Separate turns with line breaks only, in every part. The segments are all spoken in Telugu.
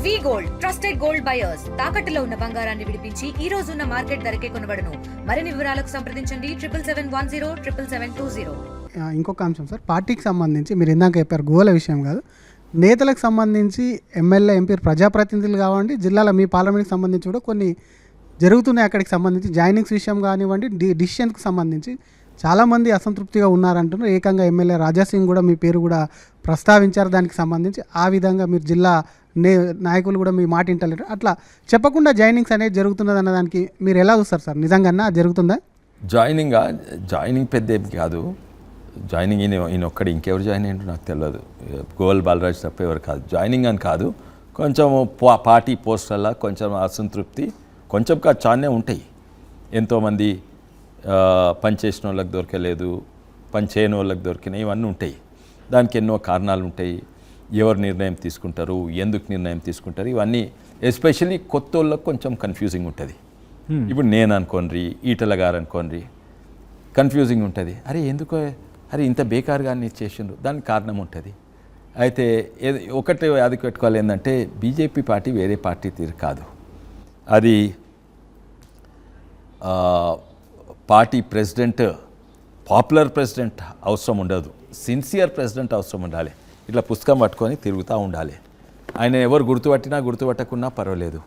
వి గోల్డ్ ట్రస్టెడ్ గోల్డ్ బయర్స్ తాకట్టులో ఉన్న బంగారాన్ని విడిపించి ఈ రోజు ఉన్న మార్కెట్ ధరకే కొనబడును. మరిన్ని వివరాలకు సంప్రదించండి 77107720.
ఇంకొక అంశం సార్, పార్టీకి సంబంధించి మీరు ఇందాక చెప్పారు గోల విషయం కాదు, నేతలకు సంబంధించి ఎమ్మెల్యే ఎంపీ ప్రజాప్రతినిధులు కావండి, జిల్లాల మీ పార్లమెంట్కి సంబంధించి కూడా కొన్ని జరుగుతున్నాయి. అక్కడికి సంబంధించి జాయినింగ్స్ విషయం కానివ్వండి, డిసిషన్కి సంబంధించి చాలామంది అసంతృప్తిగా ఉన్నారంటున్నారు. ఏకంగా ఎమ్మెల్యే రాజాసింగ్ కూడా మీ పేరు కూడా ప్రస్తావించారు. దానికి సంబంధించి ఆ విధంగా మీరు జిల్లా నాయకులు కూడా మీ మాట వింటలేరు. అట్లా చెప్పకుండా జాయినింగ్స్ అనేది జరుగుతున్నది అన్న దానికి మీరు ఎలా చూస్తారు సార్? నిజంగా జరుగుతుందా?
జాయినింగ్ పెద్ద ఏం కాదు. జాయినింగ్ ఈయన ఒక్కడు, ఇంకెవరు జాయిన్ అయ్యిందో నాకు తెలియదు. గోల్ బాలరాజు తప్ప ఎవరు కాదు. జాయినింగ్ అని కాదు, కొంచెం పార్టీ పోస్టర్లా కొంచెం అసంతృప్తి కొంచెం కాదు చాలానే ఉంటాయి. ఎంతోమంది పని చేసిన వాళ్ళకి దొరకలేదు, పని చేయని వాళ్ళకి దొరికినాయి, ఇవన్నీ ఉంటాయి. దానికి ఎన్నో కారణాలు ఉంటాయి. ఎవరు నిర్ణయం తీసుకుంటారు, ఎందుకు నిర్ణయం తీసుకుంటారు, ఇవన్నీ ఎస్పెషల్లీ కొత్త వాళ్ళకి కొంచెం కన్ఫ్యూజింగ్ ఉంటుంది. ఇప్పుడు నేను అనుకోండి, ఈటల గారు అనుకోండి, కన్ఫ్యూజింగ్ ఉంటుంది. అరే ఎందుకో, అరే ఇంత బేకారుగా చేసిండ్రు, దానికి కారణం ఉంటుంది. అయితే ఒకటి అది పెట్టుకోవాలి, ఏంటంటే బీజేపీ పార్టీ వేరే పార్టీ తీరు కాదు. అది పార్టీ ప్రెసిడెంట్, పాపులర్ ప్రెసిడెంట్ అవసరం ఉండదు, సిన్సియర్ ప్రెసిడెంట్ అవసరం ఉండాలి. ఇట్లా పుస్తకం పట్టుకొని తిరుగుతూ ఉండాలి. ఆయన ఎవరు గుర్తుపట్టినా గుర్తుపట్టకున్నా పర్వాలేదు,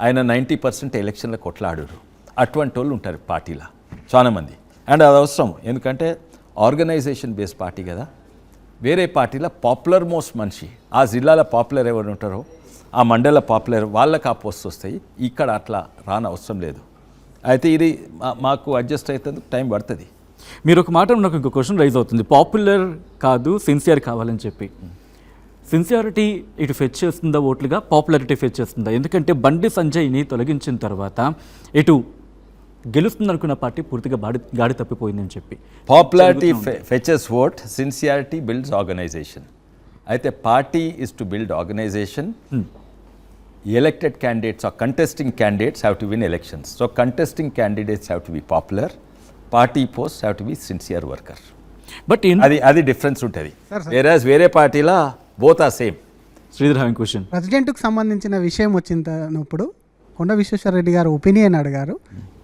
ఆయన 90% ఎలక్షన్లో కొట్లాడారు. అటువంటి వాళ్ళు ఉంటారు పార్టీలో చాలామంది. అండ్ అది అవసరం, ఎందుకంటే ఆర్గనైజేషన్ బేస్ పార్టీ కదా. వేరే పార్టీలో పాపులర్ మోస్ట్ మనిషి, ఆ జిల్లాలో పాపులర్ ఎవరు ఉంటారో, ఆ మండల పాపులర్, వాళ్ళకి ఆ పోస్ట్ వస్తాయి. ఇక్కడ అట్లా అవసరం లేదు. అయితే ఇది మాకు అడ్జస్ట్ అవుతుంది, టైం పడుతుంది.
మీరు ఒక మాట నాకు ఇంకో క్వశ్చన్ రైజ్ అవుతుంది, పాపులర్ కాదు సిన్సియర్ కావాలని చెప్పి. సిన్సియారిటీ ఇటు ఫెచ్ చేస్తుందా ఓట్లుగా, పాపులారిటీ ఫెచ్ చేస్తుందా? ఎందుకంటే బండి సంజయ్ని తొలగించిన తర్వాత ఇటు గెలుస్తుందనుకున్న పార్టీ పూర్తిగా గాడి తప్పిపోయిందని చెప్పి.
Popularity fetches vote, sincerity builds organisation. అయితే party is to build organisation. Elected candidates or contesting candidates have to win elections. So contesting candidates have to be popular. Party posts have to be sincere worker.
But
అది డిఫరెన్స్ ఉంటుంది. వేరే పార్టీలా both are same.
Sridhar having question.
ప్రెసిడెంట్కి సంబంధించిన విషయం వచ్చినప్పుడు కొండ విశ్వేశ్వరరెడ్డి గారు ఒపీనియన్ అడిగారు.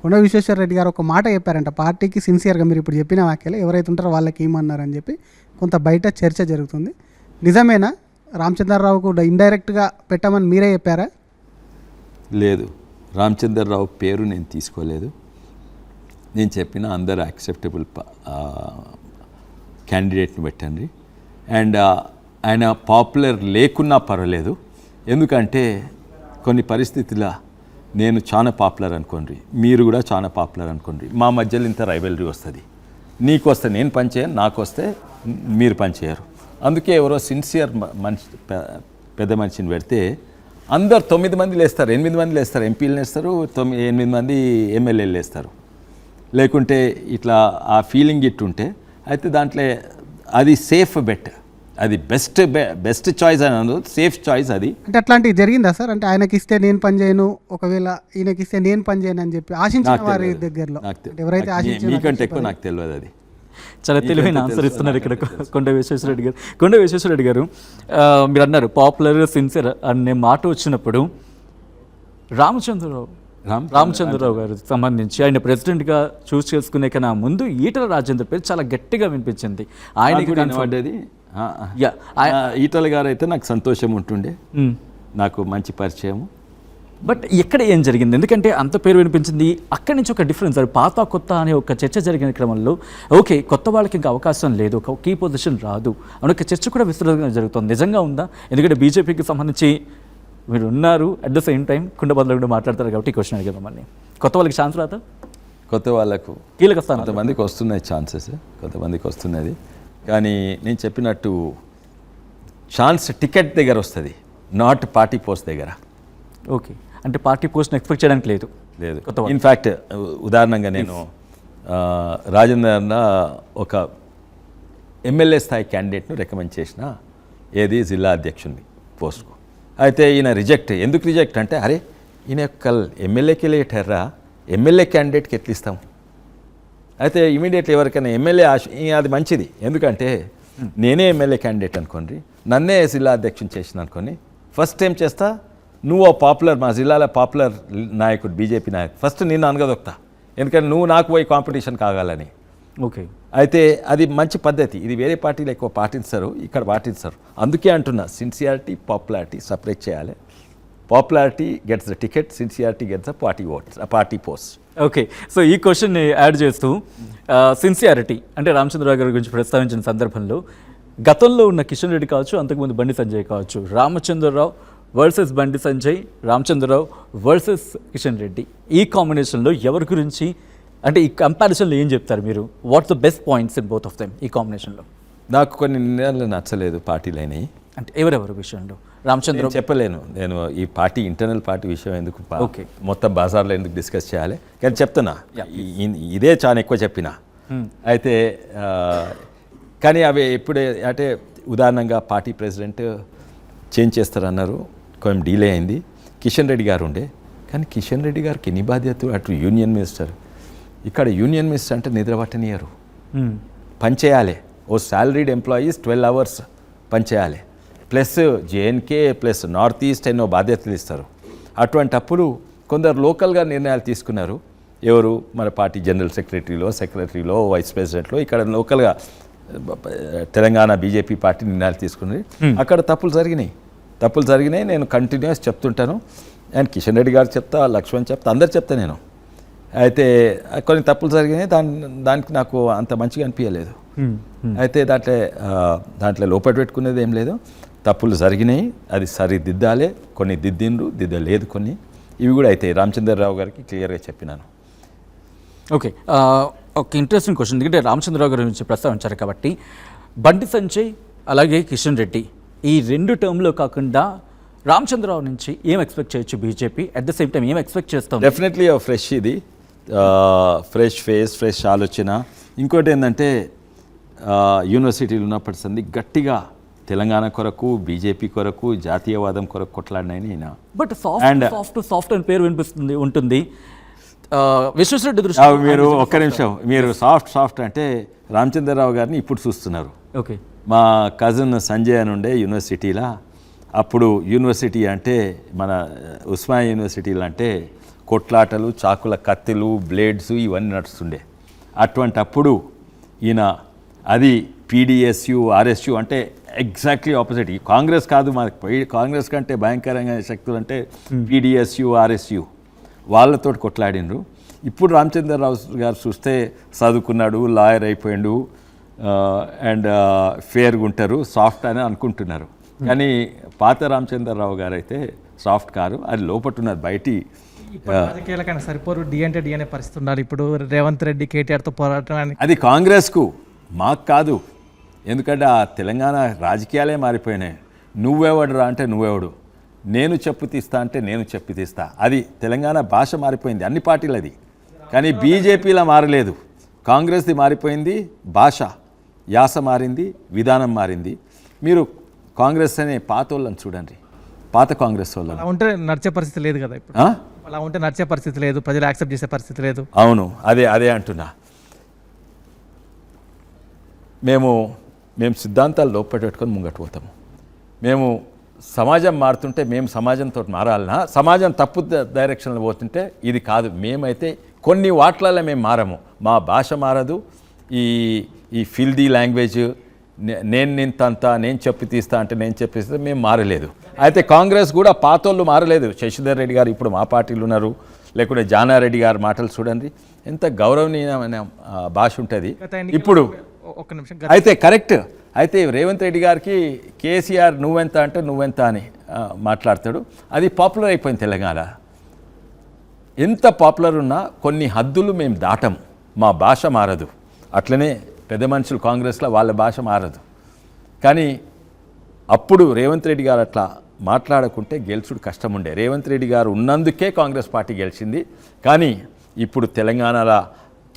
కొండ విశ్వేశ్వరరెడ్డి గారు ఒక మాట చెప్పారంట, పార్టీకి సిన్సియర్గా మీరు ఇప్పుడు చెప్పిన వాక్యాలు ఎవరైతే ఉంటారో వాళ్ళకి ఏమన్నారని చెప్పి కొంత బయట చర్చ జరుగుతుంది. నిజమేనా? రామచంద్రరావుకు ఇండైరెక్ట్గా పెట్టమని మీరే చెప్పారా?
లేదు, రామచంద్రరావు పేరు నేను తీసుకోలేదు. నేను చెప్పిన అందరు యాక్సెప్టబుల్ క్యాండిడేట్ని పెట్టండి. అండ్ ఆయన పాపులర్ లేకున్నా పర్వాలేదు, ఎందుకంటే కొన్ని పరిస్థితుల్లో నేను చాలా పాపులర్ అనుకోండి, మీరు కూడా చాలా పాపులర్ అనుకోండి, మా మధ్యలో ఇంత రైవలరీ వస్తుంది. నీకు వస్తే నేను పనిచేయను, నాకు వస్తే మీరు పనిచేయరు. అందుకే ఎవరో సిన్సియర్ మనిషి, పెద్ద మనిషిని పెడితే అందరు 9 మంది లేస్తారు, 8 మంది లేస్తారు, ఎంపీలు వేస్తారు, 8 మంది ఎమ్మెల్యేలు వేస్తారు. లేకుంటే ఇట్లా ఆ ఫీలింగ్ ఇట్టుంటే అయితే దాంట్లో అది సేఫ్ బెట్, అది బెస్ట్ చాయిస్ అని అనదు, సేఫ్ చాయిస్ అది.
అంటే అట్లాంటివి జరిగిందా సార్? అంటే ఆయనకి ఇస్తే నేను పని చేయను, ఒకవేళ ఈయనకి ఇస్తే నేను పని చేయను అని చెప్పి ఆశించిన వారి దగ్గరలో ఎవరైతే ఆశించారో,
మీకంటే ఎక్కువ నాకు తెలియదు. అది
చాలా తెలివైన ఆన్సర్ ఇస్తున్నారు ఇక్కడ కొండ విశ్వేశ్వరరెడ్డి గారు. కొండ విశ్వేశ్వరరెడ్డి గారు, మీరు అన్నారు పాపులర్ సిన్సియర్ అనే మాట వచ్చినప్పుడు రామచంద్రరావు గారు సంబంధించి ఆయన ప్రెసిడెంట్గా చూస్ చేసుకునే కన్నా ముందు ఈటల రాజేందర్ పేరు చాలా గట్టిగా వినిపించింది. ఆయనకి
పడ్డది. ఈటల గారు అయితే నాకు సంతోషం ఉంటుండే, నాకు మంచి పరిచయం.
బట్ ఎక్కడ ఏం జరిగింది? ఎందుకంటే అంత పేరు వినిపించింది, అక్కడి నుంచి ఒక డిఫరెన్స్, అది పాత కొత్త అనే ఒక చర్చ జరిగిన క్రమంలో ఓకే కొత్త వాళ్ళకి ఇంకా అవకాశం లేదు, ఒక కీ పొజిషన్ రాదు అని ఒక చర్చ కూడా విస్తృతంగా జరుగుతుంది. నిజంగా ఉందా? ఎందుకంటే బీజేపీకి సంబంధించి మీరు ఉన్నారు, అట్ ద సేమ్ టైం కుండబద్దలు కూడా మాట్లాడతారు కాబట్టి ఈ క్వశ్చన్ అడిగారు మమ్మల్ని. కొత్త వాళ్ళకి ఛాన్స్ రాదా?
కొత్త వాళ్ళకు
కీలక స్థానం
కొంతమందికి వస్తున్నాయి ఛాన్సెస్, కొంతమందికి వస్తున్నది. కానీ నేను చెప్పినట్టు ఛాన్స్ టికెట్ దగ్గర వస్తుంది, నాట్ పార్టీ పోస్ట్ దగ్గర.
ఓకే, అంటే పార్టీ పోస్ట్ని ఎక్స్పెక్ట్ చేయడానికి లేదు.
ఇన్ఫ్యాక్ట్ ఉదాహరణగా నేను రాజేంద్ర ఒక ఎమ్మెల్యే స్థాయి క్యాండిడేట్ను రికమెండ్ చేసిన, ఏది జిల్లా అధ్యక్షుని పోస్ట్కు. అయితే ఈయన ఎందుకు రిజెక్ట్ అంటే, అరే ఈయన యొక్క ఎమ్మెల్యేకి లేటర్రా, ఎమ్మెల్యే క్యాండిడేట్కి ఎట్లా ఇస్తాం? అయితే ఇమీడియట్లీ ఎవరికైనా ఎమ్మెల్యే అది మంచిది, ఎందుకంటే నేనే ఎమ్మెల్యే క్యాండిడేట్ అనుకోండి, నన్నే జిల్లా అధ్యక్షుని చేసిన అనుకోని, ఫస్ట్ ఏం చేస్తా, నువ్వు పాపులర్ మా జిల్లాలో పాపులర్ నాయకుడు బీజేపీ నాయకుడు ఫస్ట్ నిన్ను అనగదొక్తా, ఎందుకంటే నువ్వు నాకు పోయి కాంపిటీషన్ కాగాలని.
ఓకే,
అయితే అది మంచి పద్ధతి, ఇది వేరే పార్టీలు ఎక్కువ పాటిస్తారు, ఇక్కడ పాటిస్తారు. అందుకే అంటున్నా సిన్సియారిటీ పాపులారిటీ సపరేట్ చేయాలి. Popularity gets the ticket, sincerity gets the party votes, party post.
Okay, so ఈ క్వశ్చన్ని యాడ్ చేస్తూ సిన్సియారిటీ అంటే రామచంద్రరావు గారి గురించి ప్రస్తావించిన సందర్భంలో గతంలో ఉన్న కిషన్ రెడ్డి కావచ్చు, అంతకుముందు బండి సంజయ్ కావచ్చు, రామచంద్రరావు వర్సెస్ బండి సంజయ్, రామచంద్రరావు వర్సెస్ కిషన్ రెడ్డి, ఈ కాంబినేషన్లో ఎవరి గురించి అంటే ఈ కంపారిజన్లో ఏం చెప్తారు మీరు? What's the best points in both of them ఈ కాంబినేషన్లో?
నాకు కొన్ని నిర్ణయాలు నచ్చలేదు పార్టీలైనవి.
అంటే ఎవరెవరి విషయంలో? రామచంద్ర
చెప్పలేను నేను, ఈ పార్టీ ఇంటర్నల్ పార్టీ విషయం ఎందుకు
ఓకే,
మొత్తం బజార్లో ఎందుకు డిస్కస్ చేయాలి, కానీ చెప్తున్నా ఇదే చాలా ఎక్కువ చెప్పిన. అయితే కానీ అవి ఎప్పుడే అంటే ఉదాహరణంగా పార్టీ ప్రెసిడెంట్ చేంజ్ చేస్తారన్నారు, కొంచెం డీలే అయింది. కిషన్ రెడ్డి గారు ఉండే, కానీ కిషన్ రెడ్డి గారికి ఎన్ని బాధ్యతలు, అటు యూనియన్ మినిస్టర్, ఇక్కడ యూనియన్ మినిస్టర్ అంటే నిద్ర పట్టనియరు, పనిచేయాలి. ఓ శాలరీడ్ ఎంప్లాయీస్ 12 hours పనిచేయాలి, plus J&K plus north east ఎన్నో బాధ్యతలు ఇస్తారు. అటువంటప్పుడు కొందరు లోకల్గా నిర్ణయాలు తీసుకున్నారు. ఎవరు? మన పార్టీ జనరల్ సెక్రటరీలో వైస్ ప్రెసిడెంట్లో ఇక్కడ లోకల్గా తెలంగాణ బీజేపీ పార్టీ నిర్ణయాలు తీసుకున్నది. అక్కడ తప్పులు జరిగినాయి. నేను కంటిన్యూస్ చెప్తుంటాను. అండ్ కిషన్ రెడ్డి గారు చెప్తా, లక్ష్మణ్ చెప్తా, అందరు చెప్తా నేను. అయితే కొన్ని తప్పులు జరిగినాయి, దానికి నాకు అంత మంచిగా అనిపించలేదు. అయితే దాంట్లో లోపల పెట్టుకునేది ఏం లేదు. తప్పులు జరిగినాయి, అది సరిదిద్దాలే. కొన్ని దిద్దలేదు కొన్ని. ఇవి కూడా అయితే రామచంద్రరావు గారికి క్లియర్గా చెప్పినాను.
ఓకే, ఒక ఇంట్రెస్టింగ్ క్వశ్చన్, ఎందుకంటే రామచంద్రరావు గారి గురించి ప్రస్తావించారు కాబట్టి బండి సంజయ్ అలాగే కిషన్ రెడ్డి ఈ 2 టర్మ్లో కాకుండా రామచంద్రరావు నుంచి ఏం ఎక్స్పెక్ట్ చేయొచ్చు BJP? At the same time ఏం ఎక్స్పెక్ట్ చేస్తాం?
డెఫినెట్లీ ఫ్రెష్, ఇది ఫ్రెష్ ఫేస్, ఫ్రెష్ ఆలోచన. ఇంకోటి ఏంటంటే యూనివర్సిటీలు ఉన్నప్పటి సంది గట్టిగా తెలంగాణ కొరకు, బీజేపీ కొరకు, జాతీయవాదం కొరకు కొట్లాడినాయని ఈయన.
బట్ సాఫ్ట్ అని పేరు ఉంటుంది. విశ్వేశ్వరరెడ్డి దృష్టి
మీరు ఒక్క నిమిషం, మీరు సాఫ్ట్ అంటే రామచంద్రరావు గారిని ఇప్పుడు చూస్తున్నారు.
ఓకే,
మా కజిన్ సంజయ్ అని ఉండే యూనివర్సిటీలా, అప్పుడు యూనివర్సిటీ అంటే మన ఉస్మానియా యూనివర్సిటీలు అంటే కొట్లాటలు, చాకుల కత్తులు, బ్లేడ్స్ ఇవన్నీ నడుస్తుండే. అటువంటప్పుడు ఈయన అది పీడిఎస్యు, ఆర్ఎస్యు అంటే ఎగ్జాక్ట్లీ ఆపోజిట్. కాంగ్రెస్ కాదు, మనకి కాంగ్రెస్ కంటే భయంకరంగా శక్తులు అంటే పీడిఎస్యు, ఆర్ఎస్యు, వాళ్ళతో కొట్లాడినరు. ఇప్పుడు రామచంద్రరావు గారు చూస్తే చదువుకున్నాడు, లాయర్ అయిపోయాడు, అండ్ ఫేర్గా ఉంటారు, సాఫ్ట్ అని అనుకుంటున్నారు. కానీ పాత రామచంద్రరావు గారు అయితే సాఫ్ట్ కారు, అది లోపట్టున్నది బయటి.
రాజకీయాలకైనా సరిపోరు, డి అంటే డి అనే పరిస్థితి ఉన్నారు ఇప్పుడు. రేవంత్ రెడ్డి కేటీఆర్తో పోరాటం
అది కాంగ్రెస్కు, మాకు కాదు. ఎందుకంటే ఆ తెలంగాణ రాజకీయాలే మారిపోయినాయి. నువ్వెవడురా అంటే నువ్వెవడు, నేను చెప్పు తీస్తా అంటే నేను చెప్పు తీస్తా. అది తెలంగాణ భాష మారిపోయింది, అన్ని పార్టీలు అది. కానీ బీజేపీలో మారలేదు. కాంగ్రెస్ది మారిపోయింది, భాష యాస మారింది, విధానం మారింది. మీరు కాంగ్రెస్ అనే పాత వాళ్ళని చూడండి, పాత కాంగ్రెస్ వాళ్ళని.
అలా ఉంటే నడిచే పరిస్థితి లేదు కదా ఇప్పుడు. అలా ఉంటే నడిచే పరిస్థితి లేదు, ప్రజలు యాక్సెప్ట్ చేసే పరిస్థితి లేదు.
అవును, అదే అంటున్నా. మేము సిద్ధాంతాలు లోపల పెట్టుకొని ముంగట పోతాము. మేము సమాజం మారుతుంటే మేము సమాజంతో మారాలన్నా, సమాజం తప్పు డైరెక్షన్లో పోతుంటే ఇది కాదు. మేమైతే కొన్ని వాట్లలో మేము మారము, మా భాష మారదు. ఈ ఫిల్దీ లాంగ్వేజ్, నేనంతా నేను చెప్పి తీస్తా అంటే నేను చెప్పిస్తే మేము మారలేదు. అయితే కాంగ్రెస్ కూడా పాతోళ్ళు మారలేదు. శశిధర్ రెడ్డి గారు ఇప్పుడు మా పార్టీలు ఉన్నారు, లేకుంటే జానారెడ్డి గారి మాటలు చూడండి, ఎంత గౌరవనీయమైన భాష ఉంటుంది ఇప్పుడు.
ఒక్క నిమిషం.
అయితే కరెక్ట్. అయితే రేవంత్ రెడ్డి గారికి కేసీఆర్ నువ్వెంత అంటే నువ్వెంత అని మాట్లాడతాడు. అది పాపులర్ అయిపోయింది తెలంగాణ. ఎంత పాపులర్ ఉన్నా కొన్ని హద్దులు మేము దాటం, మా భాష మారదు. అట్లనే పెద్ద మనుషులు కాంగ్రెస్లో వాళ్ళ భాష మారదు. కానీ అప్పుడు రేవంత్ రెడ్డి గారు అట్లా మాట్లాడకుంటే గెలుచుడు కష్టం ఉండే. రేవంత్ రెడ్డి గారు ఉన్నందుకే కాంగ్రెస్ పార్టీ గెలిచింది. కానీ ఇప్పుడు తెలంగాణలో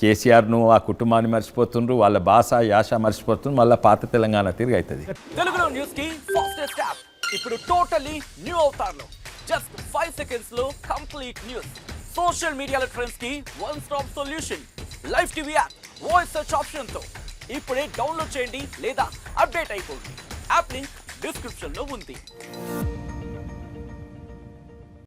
కేసీఆర్ను, ఆ కుటుంబాన్ని మర్చిపోతుండ్రు, వాళ్ళ భాష యాస మర్చిపోతుండ్రు, మళ్ళీ పాత తెలంగాణ తిరిగి అవుతుంది.
తెలుగులో న్యూస్ కి ఫాస్టెస్ట్ యాప్ ఇప్పుడు టోటలీ న్యూ అవతార్లో జస్ట్ 5 seconds లో కంప్లీట్ న్యూస్, సోషల్ మీడియాల ట్రెండ్స్ కి one stop solution, live TV app, voice search option తో ఇప్పుడే డౌన్లోడ్ చేయండి లేదా అప్డేట్ అయిపోండి. యాప్ లింక్ డిస్క్రిప్షన్ లో ఉంది.